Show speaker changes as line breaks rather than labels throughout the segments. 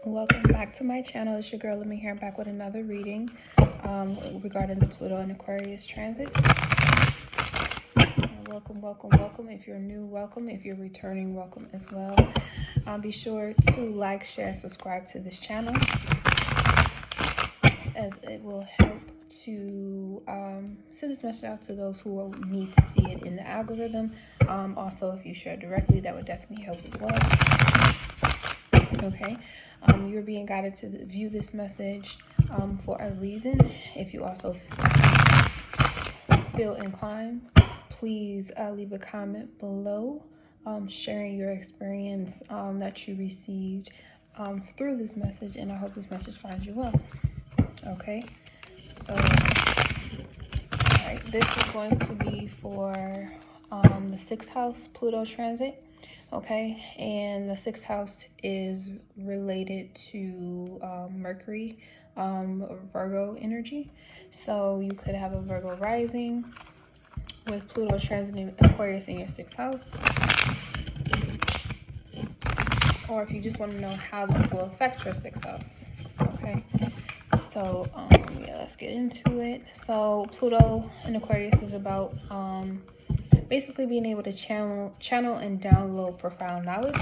Welcome back to my channel. It's your girl, Let Me Hear, back with another reading regarding the Pluto and Aquarius transit. Welcome. If you're new, welcome. If you're returning, welcome as well. Be sure to like, share, subscribe to this channel, as it will help to send this message out to those who will need to see it in the algorithm. Also, if you share directly, that would definitely help as well. Okay, you're being guided to view this message for a reason. If you also feel inclined, please leave a comment below sharing your experience that you received through this message, and I hope this message finds you well. Okay, so alright, this is going to be for the 6th house Pluto transit. Okay, and the 6th house is related to Mercury, Virgo energy. So you could have a Virgo rising with Pluto transiting Aquarius in your 6th house. Or if you just want to know how this will affect your 6th house. Okay, so yeah, let's get into it. So Pluto in Aquarius is about basically being able to channel and download profound knowledge.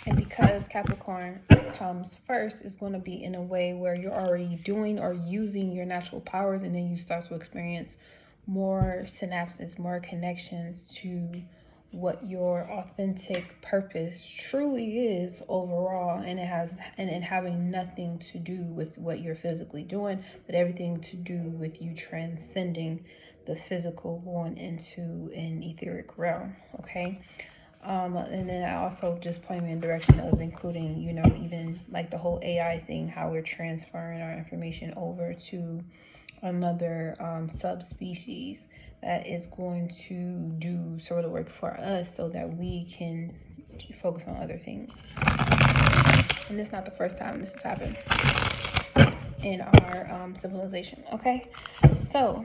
And because Capricorn comes first, it's going to be in a way where you're already doing or using your natural powers, and then you start to experience more synapses, more connections to what your authentic purpose truly is overall, and it having nothing to do with what you're physically doing, but everything to do with you transcending the physical, going into an etheric realm. Okay, and then I also just point me in the direction of including, you know, even like the whole AI thing, how we're transferring our information over to another subspecies that is going to do sort of work for us so that we can focus on other things. And this is not the first time this has happened in our civilization. Okay, so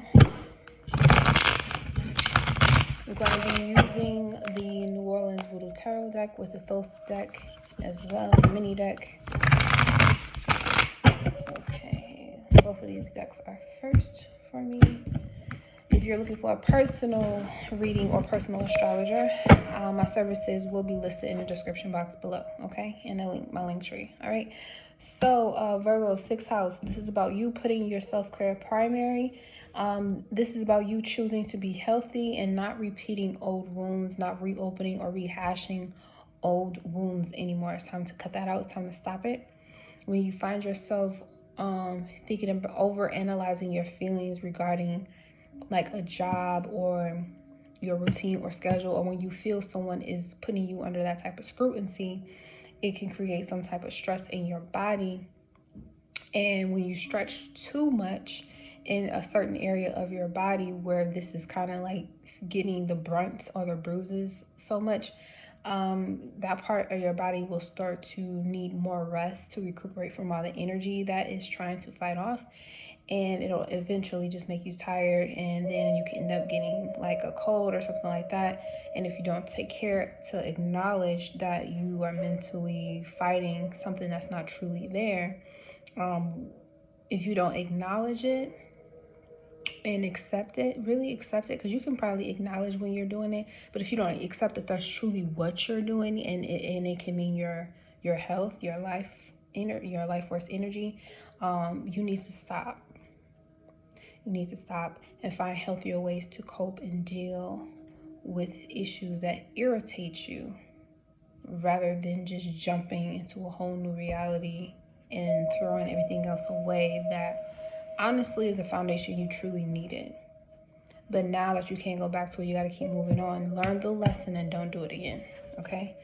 we're going to be using the New Orleans Voodoo Tarot deck with the Thoth deck as well, the mini deck. Okay, both of these decks are first for me. If you're looking for a personal reading or personal astrologer, my services will be listed in the description box below, okay? And my link tree, all right? So Virgo, 6th house, this is about you putting your self-care primary. This is about you choosing to be healthy and not repeating old wounds, not reopening or rehashing old wounds anymore. It's time to cut that out. It's time to stop it. When you find yourself thinking about over-analyzing your feelings regarding like a job or your routine or schedule, or when you feel someone is putting you under that type of scrutiny, it can create some type of stress in your body. And when you stretch too much in a certain area of your body where this is kind of like getting the brunt or the bruises so much, that part of your body will start to need more rest to recuperate from all the energy that is trying to fight off. And it'll eventually just make you tired, and then you can end up getting like a cold or something like that. And if you don't take care to acknowledge that you are mentally fighting something that's not truly there, if you don't acknowledge it and accept it, really accept it, because you can probably acknowledge when you're doing it, but if you don't accept that that's truly what you're doing, and it can mean your health, your life force energy, you need to stop. You need to stop and find healthier ways to cope and deal with issues that irritate you, rather than just jumping into a whole new reality and throwing everything else away that honestly is the foundation you truly needed. But now that you can't go back to it, you got to keep moving on. Learn the lesson and don't do it again. Okay,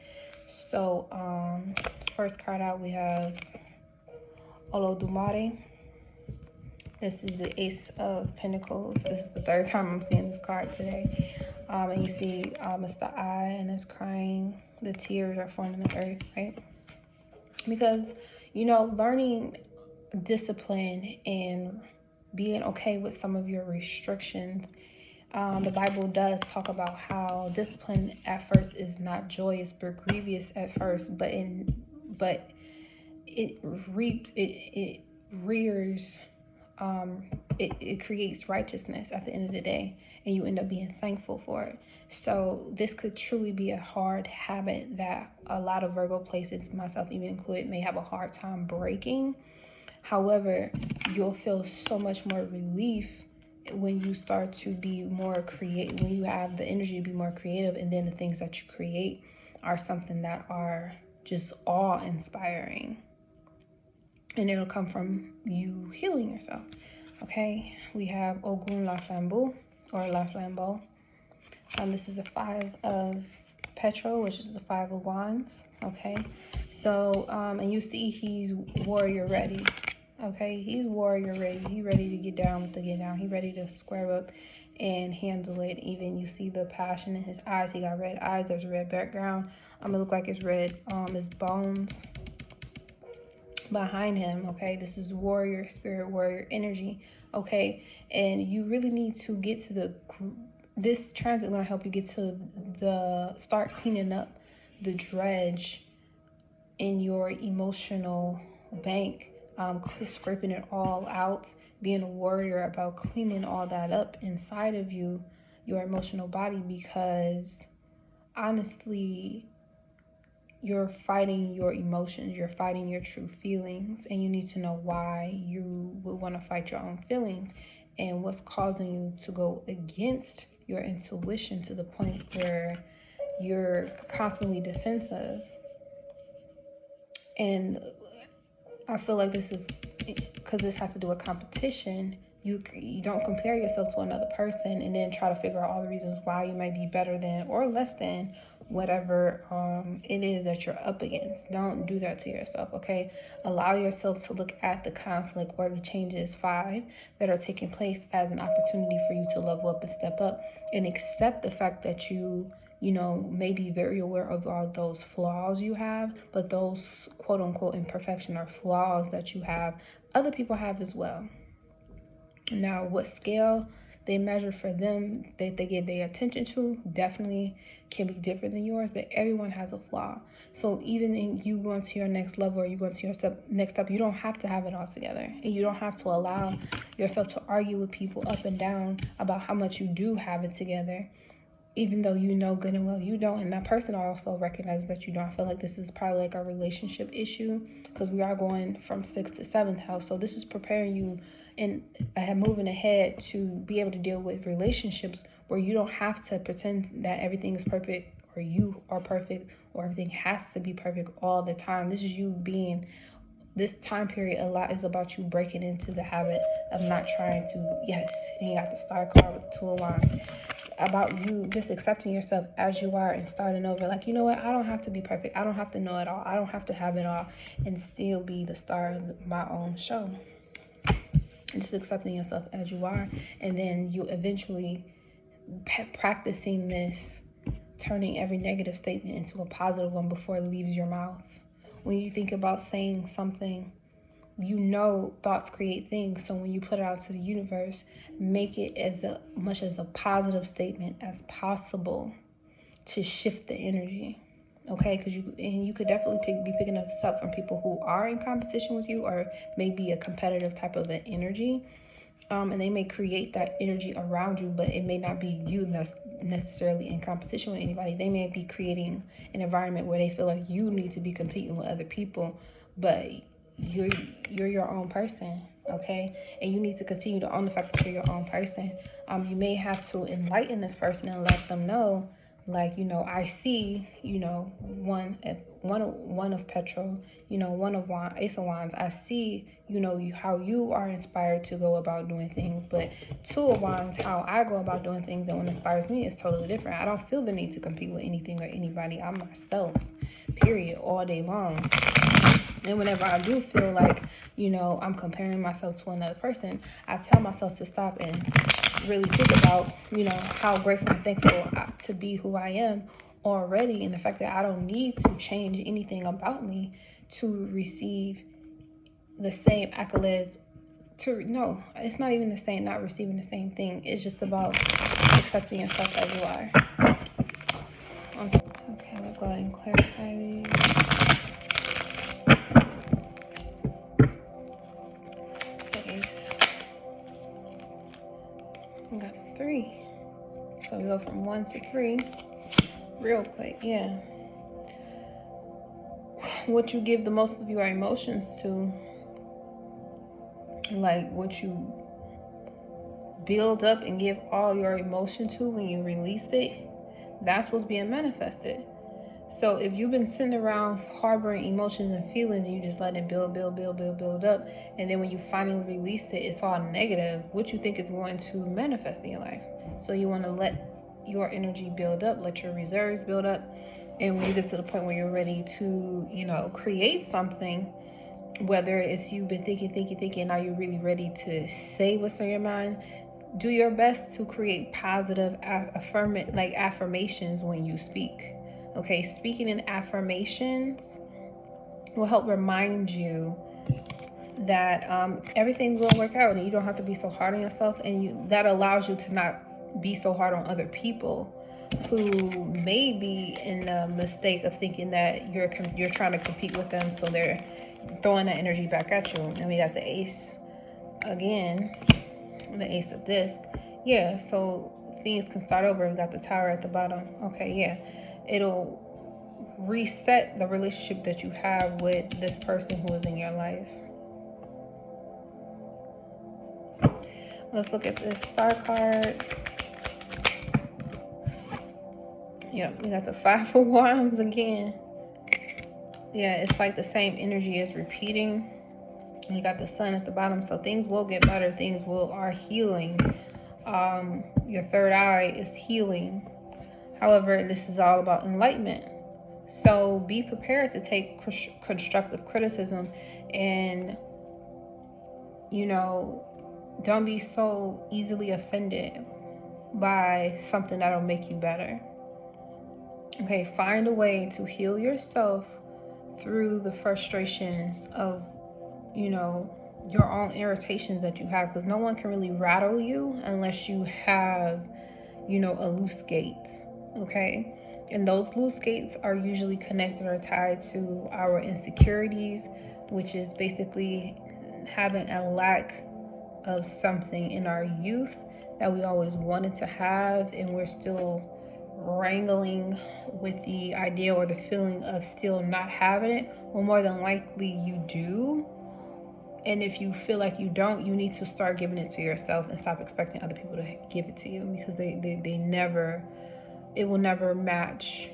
so first card out, we have Olodumare. This is the Ace of Pentacles. This is the 3rd time I'm seeing this card today. And you see it's the eye, and it's crying. The tears are forming the earth, right? Because, you know, learning discipline and being okay with some of your restrictions. The Bible does talk about how discipline at first is not joyous but grievous at first, but but it creates righteousness at the end of the day, and you end up being thankful for it. So this could truly be a hard habit that a lot of Virgo placements, myself even included, may have a hard time breaking. However, you'll feel so much more relief when you start to be more creative, when you have the energy to be more creative, and then the things that you create are something that are just awe-inspiring. And it'll come from you healing yourself. Okay, we have Ogun La Flambeau, or La Flambeau. This is the 5 of Pietro, which is the 5 of Wands. Okay, so, and you see he's warrior ready. Okay, he's warrior ready. He's ready to get down with the get down. He's ready to square up and handle it. Even you see the passion in his eyes. He got red eyes. There's a red background. It look like it's red. His bones behind him. Okay, this is warrior spirit, warrior energy. Okay, and you really need to get to this transit is going to help you get to start cleaning up the dredge in your emotional bank, scraping it all out, being a warrior about cleaning all that up inside of you, your emotional body, because honestly, you're fighting your emotions, you're fighting your true feelings, and you need to know why you would want to fight your own feelings and what's causing you to go against your intuition to the point where you're constantly defensive. And I feel like this is because this has to do with competition. You don't compare yourself to another person and then try to figure out all the reasons why you might be better than or less than whatever it is that you're up against. Don't do that to yourself, okay? Allow yourself to look at the conflict or the changes 5 that are taking place as an opportunity for you to level up and step up, and accept the fact that you may be very aware of all those flaws you have, but those quote unquote imperfection or flaws that you have, other people have as well. Now, what scale they measure for them that they give their attention to definitely can be different than yours, but everyone has a flaw. So even in you going to your next level or you going to your next step, you don't have to have it all together, and you don't have to allow yourself to argue with people up and down about how much you do have it together, even though you know good and well you don't. And that person also recognizes that you don't. I feel like this is probably like a relationship issue, because we are going from 6th to 7th house. So this is preparing you and moving ahead to be able to deal with relationships where you don't have to pretend that everything is perfect or you are perfect or everything has to be perfect all the time. This is you being, this time period a lot is about you breaking into the habit of not trying to, yes, and you got the star card with the 2 of Wands, about you just accepting yourself as you are and starting over. Like, you know what, I don't have to be perfect, I don't have to know it all, I don't have to have it all and still be the star of my own show. Just accepting yourself as you are, and then you eventually practicing this, turning every negative statement into a positive one before it leaves your mouth. When you think about saying something, thoughts create things. So when you put it out to the universe, make it as much as a positive statement as possible to shift the energy. Okay, because you could definitely be picking this up from people who are in competition with you or maybe a competitive type of an energy. And they may create that energy around you, but it may not be you that's necessarily in competition with anybody. They may be creating an environment where they feel like you need to be competing with other people, but you're your own person, okay? And you need to continue to own the fact that you're your own person. You may have to enlighten this person and let them know, like, I see, one of Pietro, one of Ace of Wands. I see, how you are inspired to go about doing things, but 2 of Wands, how I go about doing things and what inspires me is totally different. I don't feel the need to compete with anything or anybody. I'm myself, period, all day long. And whenever I do feel like, I'm comparing myself to another person, I tell myself to stop and really think about, how grateful and thankful to be who I am already, and the fact that I don't need to change anything about me to receive the same accolades. No, it's not even the same, not receiving the same thing. It's just about accepting yourself as you are. Okay, let's go ahead and clarify these. go from 1 to 3 real quick. Yeah. What you give the most of your emotions to, like what you build up and give all your emotion to when you release it, that's what's being manifested. So if you've been sitting around harboring emotions and feelings, and you just let it build up, and then when you finally release it, it's all negative, what you think is going to manifest in your life. So you want to let your energy build up, let your reserves build up, and when you get to the point where you're ready to, you know, create something, whether it's you've been thinking, now you're really ready to say what's on your mind, do your best to create positive affirmations when you speak. Okay, speaking in affirmations will help remind you that everything will work out, and you don't have to be so hard on yourself, and that allows you to not be so hard on other people who may be in the mistake of thinking that you're trying to compete with them, so they're throwing that energy back at you. And we got the ace again, the ace of disc. Yeah, so things can start over. We got the tower at the bottom. Okay, yeah, it'll reset the relationship that you have with this person who is in your life. Let's look at this star card. Yep, we got the 5 of Wands again. Yeah, it's like the same energy is repeating. And you got the sun at the bottom, so things will get better. Things are healing. Your third eye is healing. However, this is all about enlightenment. So be prepared to take constructive criticism, and, you know, don't be so easily offended by something that'll make you better. Okay, find a way to heal yourself through the frustrations of, you know, your own irritations that you have, because no one can really rattle you unless you have, you know, a loose gate. Okay, and those loose gates are usually connected or tied to our insecurities, which is basically having a lack of something in our youth that we always wanted to have, and we're still wrangling with the idea or the feeling of still not having it. Well, more than likely you do. And if you feel like you don't, you need to start giving it to yourself and stop expecting other people to give it to you, because it will never match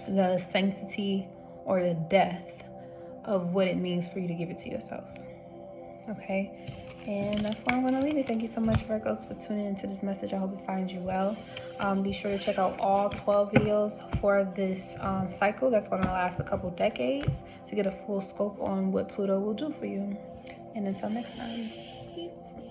the sanctity or the depth of what it means for you to give it to yourself. Okay, and that's why I'm going to leave it. Thank you so much, Virgos, for tuning into this message. I hope it finds you well. Be sure to check out all 12 videos for this cycle that's going to last a couple decades to get a full scope on what Pluto will do for you. And until next time, peace.